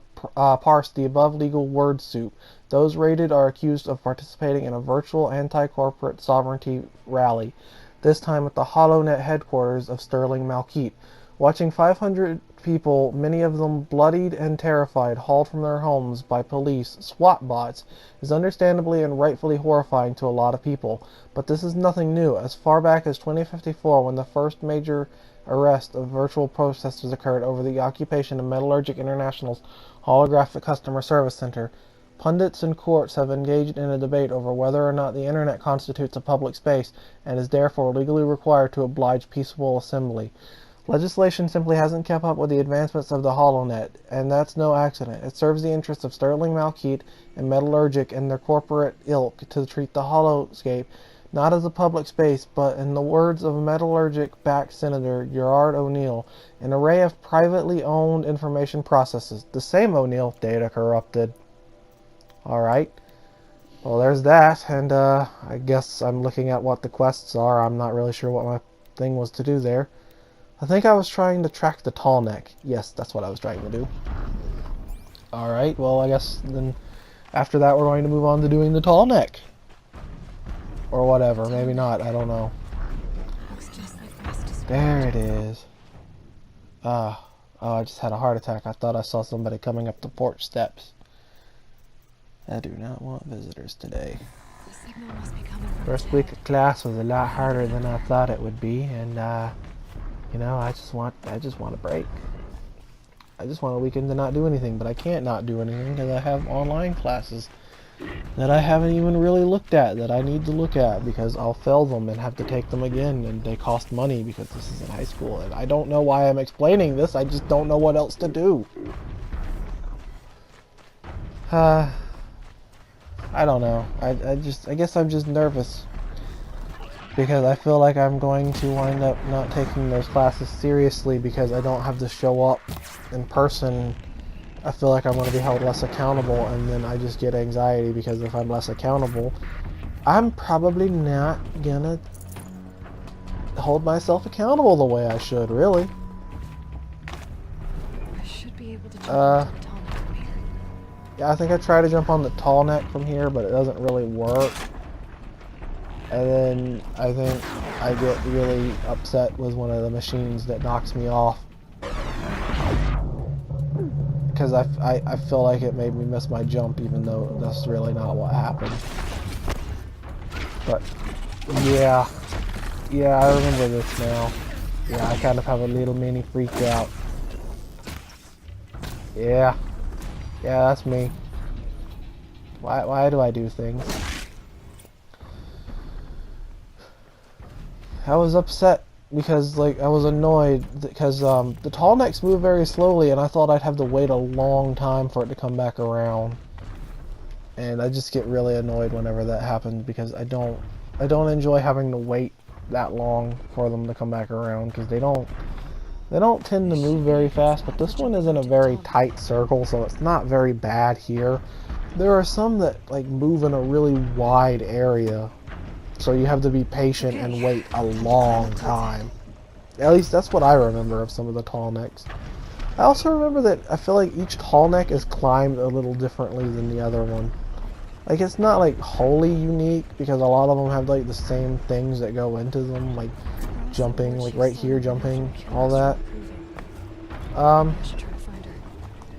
parse the above legal word soup. Those raided are accused of participating in a virtual anti-corporate sovereignty rally, this time at the HoloNet headquarters of Sterling Malkeet. Watching 500 people, many of them bloodied and terrified, hauled from their homes by police SWAT bots, is understandably and rightfully horrifying to a lot of people. But this is nothing new. As far back as 2054, when the first major arrest of virtual protesters occurred over the occupation of Metallurgic International's holographic customer service center. Pundits and courts have engaged in a debate over whether or not the internet constitutes a public space and is therefore legally required to oblige peaceful assembly. Legislation simply hasn't kept up with the advancements of the HoloNet, and that's no accident. It serves the interests of Sterling Malkeet and Metallurgic and their corporate ilk to treat the holoscape not as a public space, but, in the words of Metallurgic-backed Senator Gerard O'Neill, an array of privately owned information processes. The same O'Neill, data corrupted. Alright. Well, there's that, and I guess I'm looking at what the quests are. I'm not really sure what my thing was to do there. I think I was trying to track the tall neck. Yes, that's what I was trying to do. Alright, well, I guess then after that we're going to move on to doing the tall neck. Or whatever, maybe not, I don't know. There it is. Oh, I just had a heart attack. I thought I saw somebody coming up the porch steps. I do not want visitors today. First week of class was a lot harder than I thought it would be, and you know, I just want a break. I just want a weekend to not do anything, but I can't not do anything because I have online classes that I haven't even really looked at, that I need to look at because I'll fail them and have to take them again, and they cost money because this is in high school, and I don't know why I'm explaining this, I just don't know what else to do. I don't know. I guess I'm just nervous because I feel like I'm going to wind up not taking those classes seriously because I don't have to show up in person. I feel like I'm going to be held less accountable, and then I just get anxiety because if I'm less accountable, I'm probably not gonna hold myself accountable the way I should, really. I should be able to jump on the tall neck from here. Yeah, I think I try to jump on the tall neck from here, but it doesn't really work. And then I think I get really upset with one of the machines that knocks me off. Because I feel like it made me miss my jump, even though that's really not what happened. But, yeah, I remember this now. Yeah, I kind of have a little mini freak out. Yeah, that's me. Why do I do things? I was upset because, like, I was annoyed because the tall necks move very slowly, and I thought I'd have to wait a long time for it to come back around. And I just get really annoyed whenever that happens because I don't enjoy having to wait that long for them to come back around because they don't tend to move very fast. But this one is in a very tight circle, so it's not very bad here. There are some that like move in a really wide area. So you have to be patient and wait a long time. At least that's what I remember of some of the tall necks. I also remember that I feel like each tall neck is climbed a little differently than the other one. Like, it's not like wholly unique because a lot of them have like the same things that go into them, like jumping, like right here jumping, all that.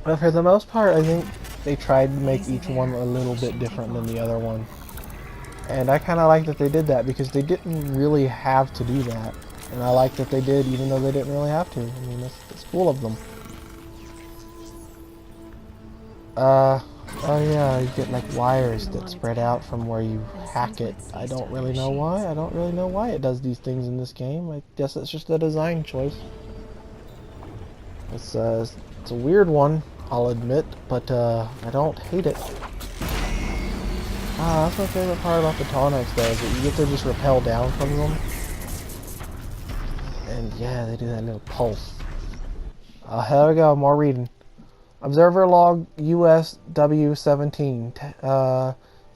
But for the most part, I think they tried to make each one a little bit different than the other one. And I kind of like that they did that because they didn't really have to do that. And I like that they did even though they didn't really have to. I mean, it's cool of them. Oh yeah, you get like wires that spread out from where you hack it. I don't really know why. I don't really know why it does these things in this game. I guess it's just a design choice. It's a weird one, I'll admit, but I don't hate it. That's my favorite part about the tall necks though, is that you get to just rappel down from them. And yeah, they do that little pulse. Here we go, more reading. Observer log USW17,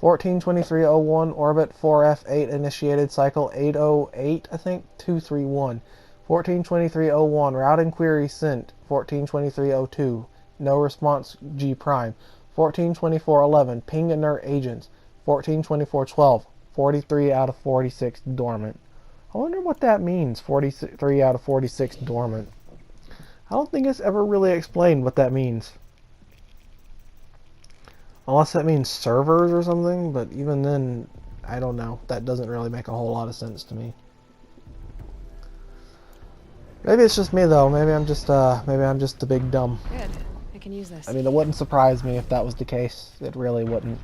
142301, orbit 4F8, initiated cycle 808, I think, 231. 142301, routing query sent, 142302, no response G prime. 142411, ping inert agents, 142412, 43 out of 46 dormant. I wonder what that means, 43 out of 46 dormant. I don't think it's ever really explained what that means. Unless that means servers or something, but even then, I don't know. That doesn't really make a whole lot of sense to me. Maybe it's just me though. Maybe I'm just a big dumb. Good. I can use this. I mean, it wouldn't surprise me if that was the case. It really wouldn't.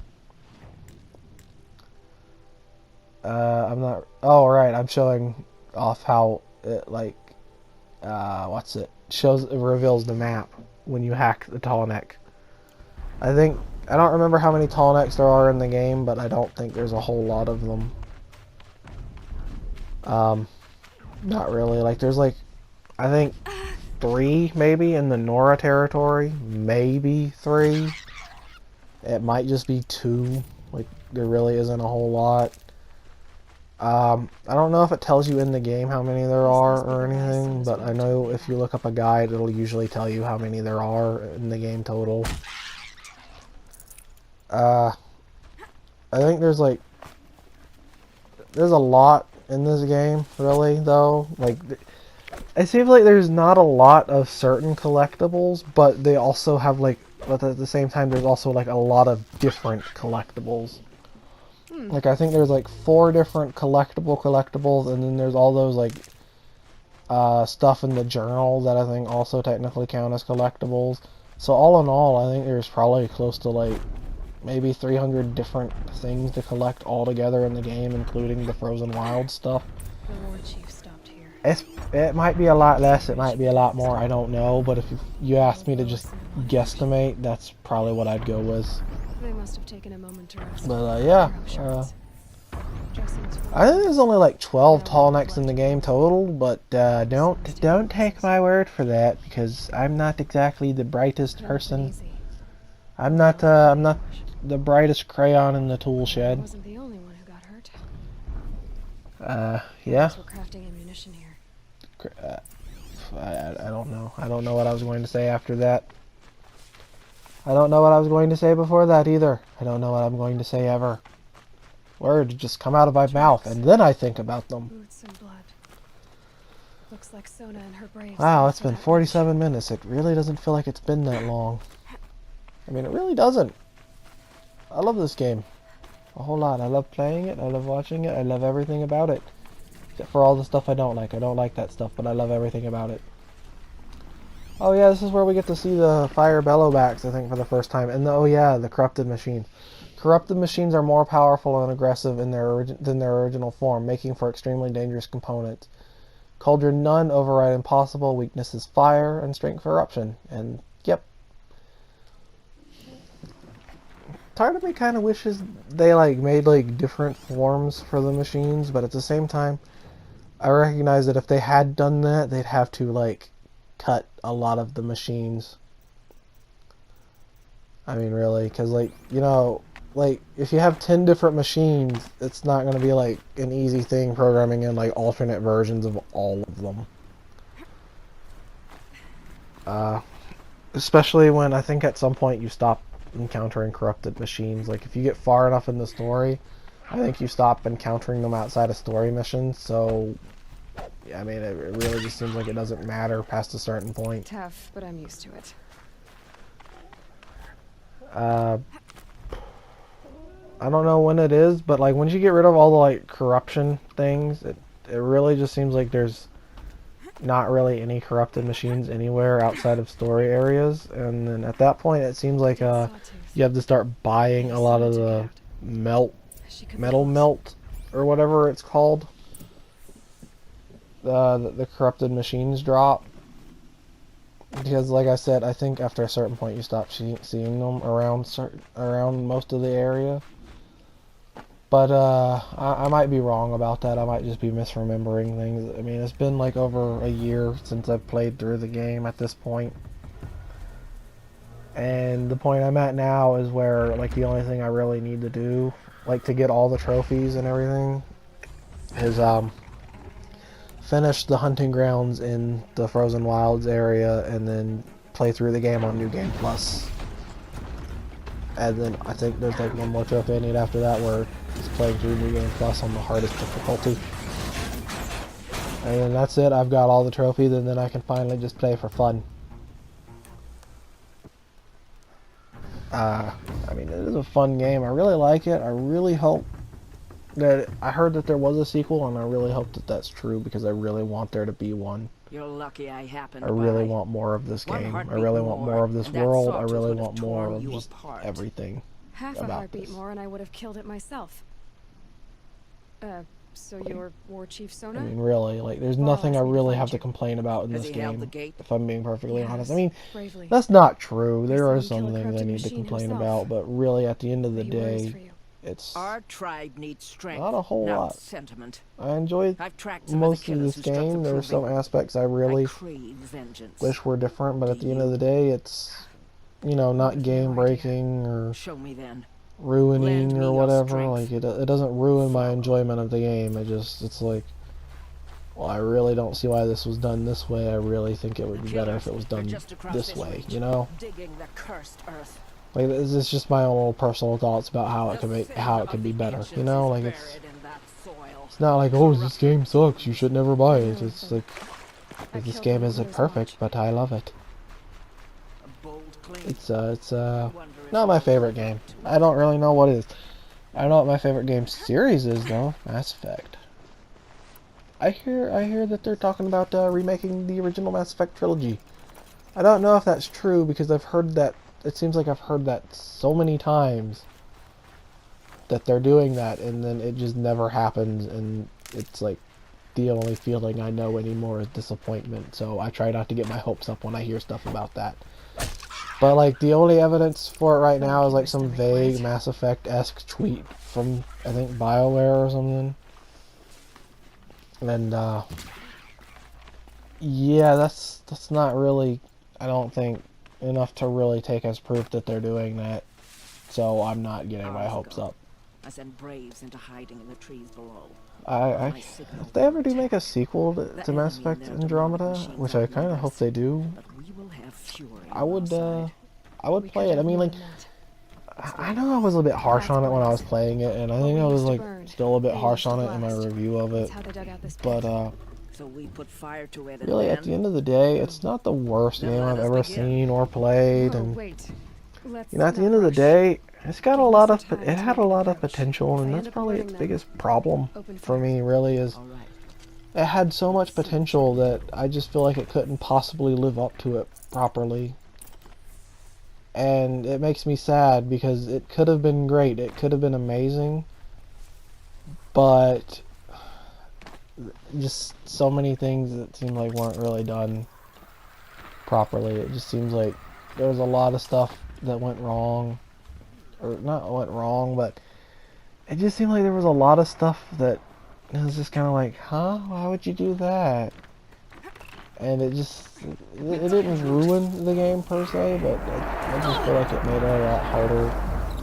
I'm not. Oh, right. I'm showing off how it what's it? It reveals the map when you hack the tall neck. I don't remember how many tall necks there are in the game, but I don't think there's a whole lot of them. Not really. Like, there's like, I think 3 maybe in the Nora territory. Maybe 3. It might just be 2. Like, there really isn't a whole lot. I don't know if it tells you in the game how many there are or anything, but I know if you look up a guide, it'll usually tell you how many there are in the game total. I think there's a lot in this game, really, though. Like, it seems like there's not a lot of certain collectibles, but they also have, like, but at the same time, there's also, like, a lot of different collectibles. Like, I think there's, like, 4 different collectibles, and then there's all those, like, stuff in the journal that I think also technically count as collectibles. So, all in all, I think there's probably close to, like, maybe 300 different things to collect all together in the game, including the Frozen Wild stuff. The War Chief stopped here. It might be a lot less, it might be a lot more, I don't know, but if you asked me to just guesstimate, that's probably what I'd go with. They must have taken a moment to rest. But yeah, I think there's only like 12 tall necks in the game total, but don't take my word for that, because I'm not exactly the brightest person. I'm not the brightest crayon in the tool shed. I wasn't the only one who got hurt. Yeah. We're crafting ammunition here. I don't know. I don't know what I was going to say after that. I don't know what I was going to say before that either. I don't know what I'm going to say ever. Words just come out of my mouth, and then I think about them. Boots and blood. Looks like Sona and her braves. Wow, it's been 47 minutes. It really doesn't feel like it's been that long. I mean, it really doesn't. I love this game a whole lot. I love playing it. I love watching it. I love everything about it. Except for all the stuff I don't like. I don't like that stuff, but I love everything about it. Oh yeah, this is where we get to see the fire bellowbacks, I think, for the first time. And oh yeah, the corrupted machines. Corrupted machines are more powerful and aggressive than their original form, making for extremely dangerous components. Cauldron none override impossible. Weakness is fire and strength eruption. And yep. Part of me kind of wishes they made different forms for the machines, but at the same time, I recognize that if they had done that, they'd have to cut a lot of the machines. I mean, really, because if you have 10 different machines, it's not going to be an easy thing programming in alternate versions of all of them. Especially when I think at some point you stop encountering corrupted machines. If you get far enough in the story, I think you stop encountering them outside of story missions, so yeah, I mean, it really just seems like it doesn't matter past a certain point. Tough, but I'm used to it. I don't know when it is, but once you get rid of all the corruption things, it really just seems like there's not really any corrupted machines anywhere outside of story areas, and then at that point it seems like you have to start buying a lot of the metal melt or whatever it's called. The corrupted machines drop, because like I said, I think after a certain point you stop seeing them around most of the area. But I might be wrong about that. I might just be misremembering things. I mean, it's been over a year since I've played through the game at this point. And the point I'm at now is where the only thing I really need to do, to get all the trophies and everything, is finish the hunting grounds in the Frozen Wilds area and then play through the game on New Game Plus. And then I think there's one more trophy I need after that, where it's playing through New Game Plus on the hardest difficulty. And then that's it. I've got all the trophies, and then I can finally just play for fun. I mean, it is a fun game. I really like it. I really hope that... I heard that there was a sequel, and I really hope that that's true, because I really want there to be one. You're lucky I happened I really by. want more of this One game. I heartbeat really want more, more of this and that world. I sawtooth really would have want more torn of you just apart. everything Half a about heartbeat this. more and I would have killed it myself. So you're War Chief Sona? I mean, really, like, there's Varl nothing I asked me to really find have to you. complain about in Has this he held the game, gate? if I'm being perfectly Yes, honest. I mean, bravely. that's not true. There saw are him kill some a things I corrupted need to machine complain himself. about, but really, at the end of the He worries day, for you. it's Our tribe needs strength, not a whole not lot. sentiment. I enjoyed I've tracked some of the most of killers this who struck the game. There are some proving. aspects I I really crave vengeance. wish were different, but Do at the end of you? the day, it's, you know, not have no game breaking or Show me then. ruining Lend me or your whatever. strength. Like, it doesn't ruin my Follow. enjoyment of the game. It's like, well, I really don't see why this was done this way. I really think it would be better if it was done this way, you know? Digging the cursed earth. Like, this is just my own little personal thoughts about how it could be better, you know? Like, it's not like, oh, this game sucks, you should never buy it. It's like this game isn't perfect, but I love it. It's not my favorite game. I don't really know what is. I know what my favorite game series is though. Mass Effect. I hear that they're talking about remaking the original Mass Effect trilogy. I don't know if that's true because I've heard that. It seems like I've heard that so many times that they're doing that, and then it just never happens, and it's like the only feeling I know anymore is disappointment. So I try not to get my hopes up when I hear stuff about that. But like the only evidence for it right now is like some vague Mass Effect-esque tweet from, I think, BioWare or something. And yeah, that's not really, I don't think, enough to really take as proof that they're doing that. So I'm not getting my hopes up. I sent Braves into hiding in the trees below. If they ever do make a sequel to Mass Effect Andromeda, which I kind of hope they do, I would play it. I mean, like, I know I was a bit harsh on it when I was playing it, and I think I was like still a bit harsh on it in my review of it. But really, at the end of the day, it's not the worst game I've ever seen or played, and you know, at the end of the day, it's got a lot of, it had a lot of potential, and that's probably its biggest problem for me, really, is it had so much potential that I just feel like it couldn't possibly live up to it properly. And it makes me sad because it could have been great, it could have been amazing, but just so many things that seem like weren't really done properly. It just seems like there was a lot of stuff that went wrong, or not went wrong, but it just seemed like there was a lot of stuff that was just kind of like, huh, why would you do that? And it didn't ruin the game per se, but I just feel like it made it a lot harder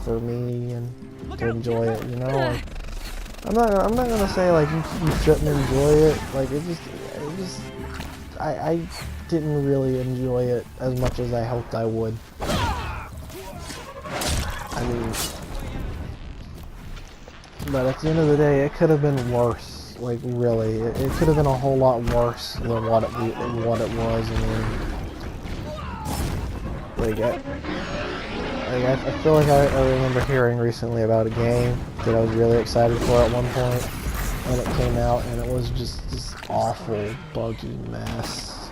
for me and to enjoy it, you know? Like, I'm not gonna say like you shouldn't enjoy it. Like I didn't really enjoy it as much as I hoped I would. I mean, but at the end of the day, it could have been worse. Like, really, it could have been a whole lot worse than what it was. I mean, I feel like I remember hearing recently about a game that I was really excited for at one point, and it came out, and it was just this awful, buggy mess.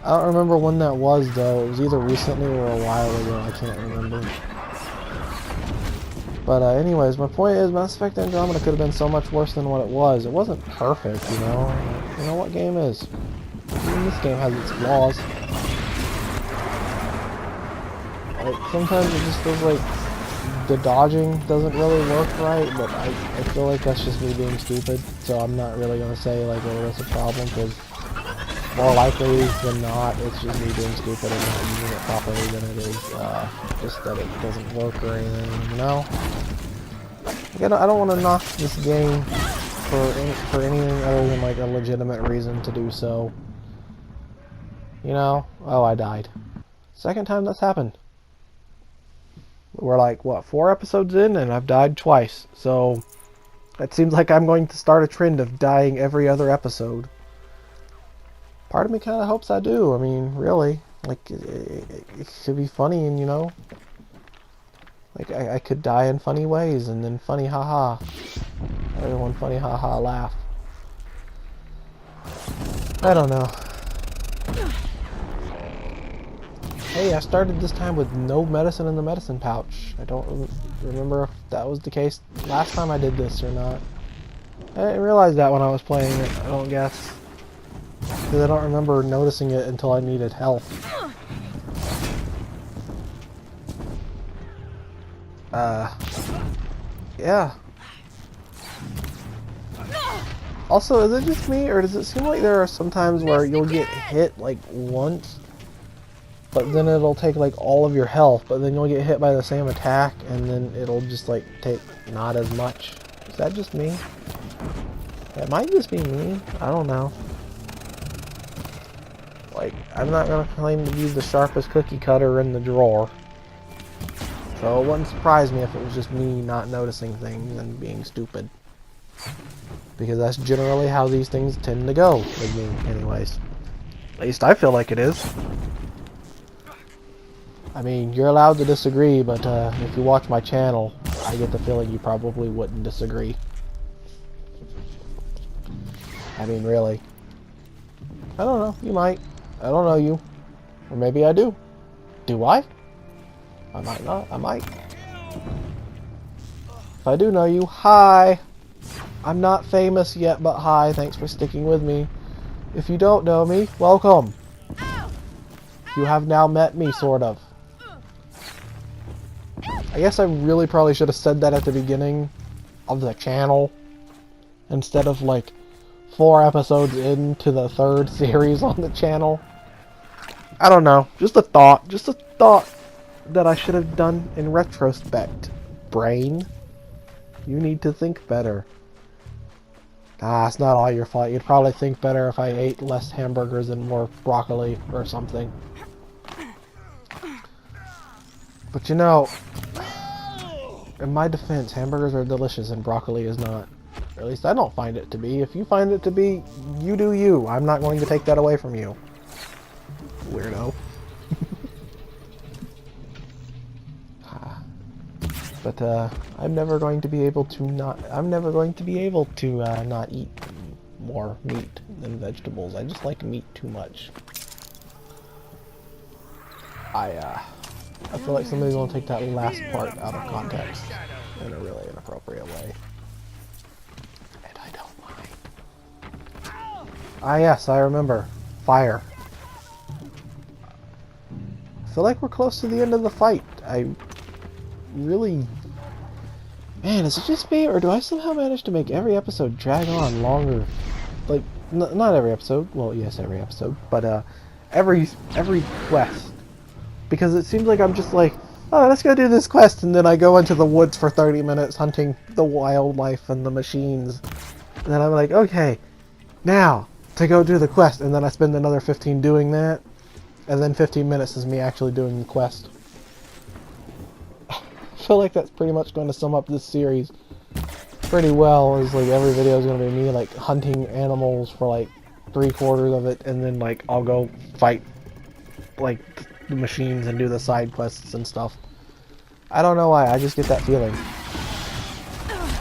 I don't remember when that was, though. It was either recently or a while ago. I can't remember. But anyways, my point is Mass Effect Andromeda could have been so much worse than what it was. It wasn't perfect, you know? You know what game is? Even this game has its flaws. Like, sometimes it just feels like the dodging doesn't really work right, but I feel like that's just me being stupid. So I'm not really going to say, like, oh, that's a problem, because more likely than not, it's just me being stupid and not using it properly than it is just that it doesn't work or anything, you know? Again, I don't want to knock this game for anything other than like a legitimate reason to do so. You know? Oh, I died. Second time that's happened. We're like, what, 4 episodes in, and I've died twice. So, it seems like I'm going to start a trend of dying every other episode. Part of me kind of hopes I do. I mean, really. Like, it could be funny, and you know, like, I could die in funny ways, and then funny haha. Everyone funny haha laugh. I don't know. Hey, I started this time with no medicine in the medicine pouch. I don't remember if that was the case last time I did this or not. I didn't realize that when I was playing it, I don't guess. Because I don't remember noticing it until I needed health. Yeah. Also, is it just me, or does it seem like there are some times where you'll get hit, like, once, but then it'll take, like, all of your health, but then you'll get hit by the same attack, and then it'll just, like, take not as much? Is that just me? It might just be me. I don't know. Like, I'm not gonna claim to be the sharpest cookie cutter in the drawer. So it wouldn't surprise me if it was just me not noticing things and being stupid. Because that's generally how these things tend to go with me, anyways. At least I feel like it is. I mean, you're allowed to disagree, but if you watch my channel, I get the feeling you probably wouldn't disagree. I mean, really. I don't know, you might. I don't know you. Or maybe I do. Do I? I might not. I might. If I do know you, hi! I'm not famous yet, but hi, thanks for sticking with me. If you don't know me, welcome. You have now met me, sort of. I guess I really probably should have said that at the beginning of the channel, instead of like 4 episodes into the 3rd series on the channel. I don't know, just a thought that I should have done in retrospect. Brain, you need to think better. Ah, it's not all your fault. You'd probably think better if I ate less hamburgers and more broccoli or something. But you know, in my defense, hamburgers are delicious and broccoli is not. Or at least I don't find it to be. If you find it to be, you do you. I'm not going to take that away from you. Weirdo. But I'm never going to be able to not eat more meat than vegetables. I just like meat too much. I feel like somebody's gonna take that last part out of context in a really inappropriate way. And I don't mind. Ah yes, I remember. Fire. I feel like we're close to the end of the fight. Really, man, is it just me, or do I somehow manage to make every episode drag on longer? Like, not every episode, well, yes, every episode, but every quest, because it seems like I'm just like, oh, let's go do this quest, and then I go into the woods for 30 minutes hunting the wildlife and the machines, and then I'm like, okay, now to go do the quest, and then I spend another 15 doing that, and then 15 minutes is me actually doing the quest. I feel like that's pretty much going to sum up this series pretty well. Is like every video is going to be me like hunting animals for like 3/4 of it, and then like I'll go fight like the machines and do the side quests and stuff. I don't know why, I just get that feeling.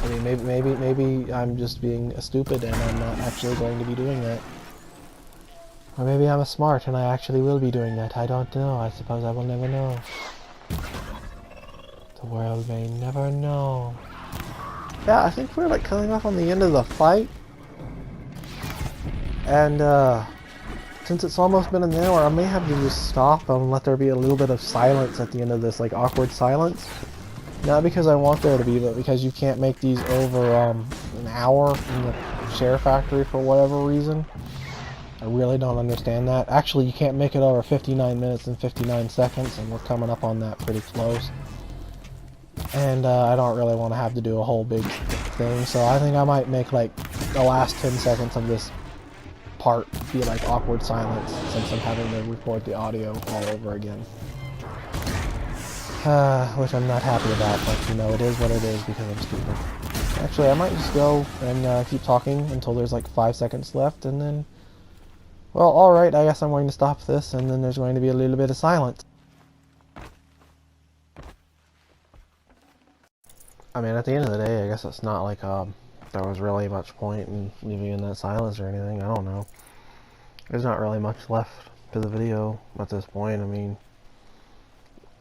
I mean, maybe I'm just being stupid and I'm not actually going to be doing that. Or maybe I'm smart and I actually will be doing that. I don't know. I suppose I will never know. The world may never know. Yeah, I think we're like coming up on the end of the fight. And since it's almost been an hour, I may have to just stop and let there be a little bit of silence at the end of this, like awkward silence. Not because I want there to be, but because you can't make these over an hour in the Share Factory for whatever reason. I really don't understand that. Actually, you can't make it over 59 minutes and 59 seconds, and we're coming up on that pretty close. And I don't really want to have to do a whole big thing, so I think I might make like the last 10 seconds of this part be like awkward silence, since I'm having to record the audio all over again. Which I'm not happy about, but you know, it is what it is because I'm stupid. Actually, I might just go and keep talking until there's like 5 seconds left, and then, well, alright, I guess I'm going to stop this, and then there's going to be a little bit of silence. I mean, at the end of the day, I guess it's not like there was really much point in leaving in that silence or anything. I don't know. There's not really much left to the video at this point. I mean,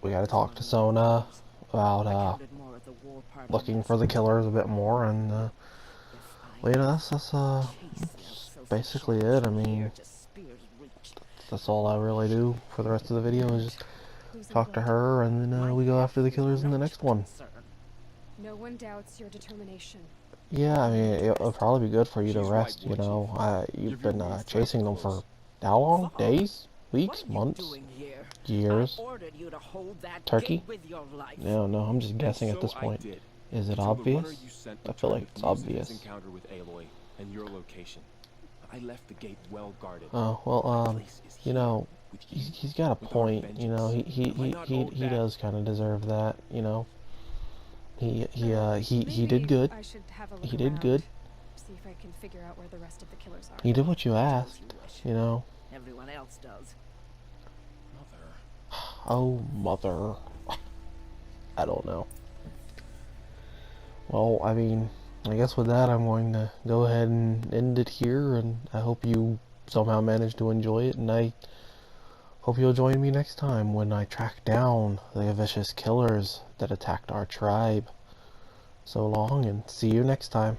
we gotta talk to Sona about looking for the killers a bit more, and well, you know, that's basically it. I mean, that's all I really do for the rest of the video is just talk to her, and then we go after the killers in the next one. No one doubts your determination. Yeah, I mean, it'll probably be good for you to rest, you know. You've been chasing them for how long? Days? Weeks? Months? Years? Turkey? No, I'm just guessing at this point. Is it obvious? I feel like it's obvious. Encounter with Aloy and your location. I left the gate well guarded. Oh, well, you know, he's got a point, you know. He does kind of deserve that, you know. He did good. He did good. See if I can figure out where the rest of the killers are. He did what you asked, you know. Everyone else does. Mother. Oh, mother. I don't know. Well, I mean, I guess with that, I'm going to go ahead and end it here, and I hope you somehow managed to enjoy it, and I hope you'll join me next time when I track down the vicious killers that attacked our tribe. So long, and see you next time.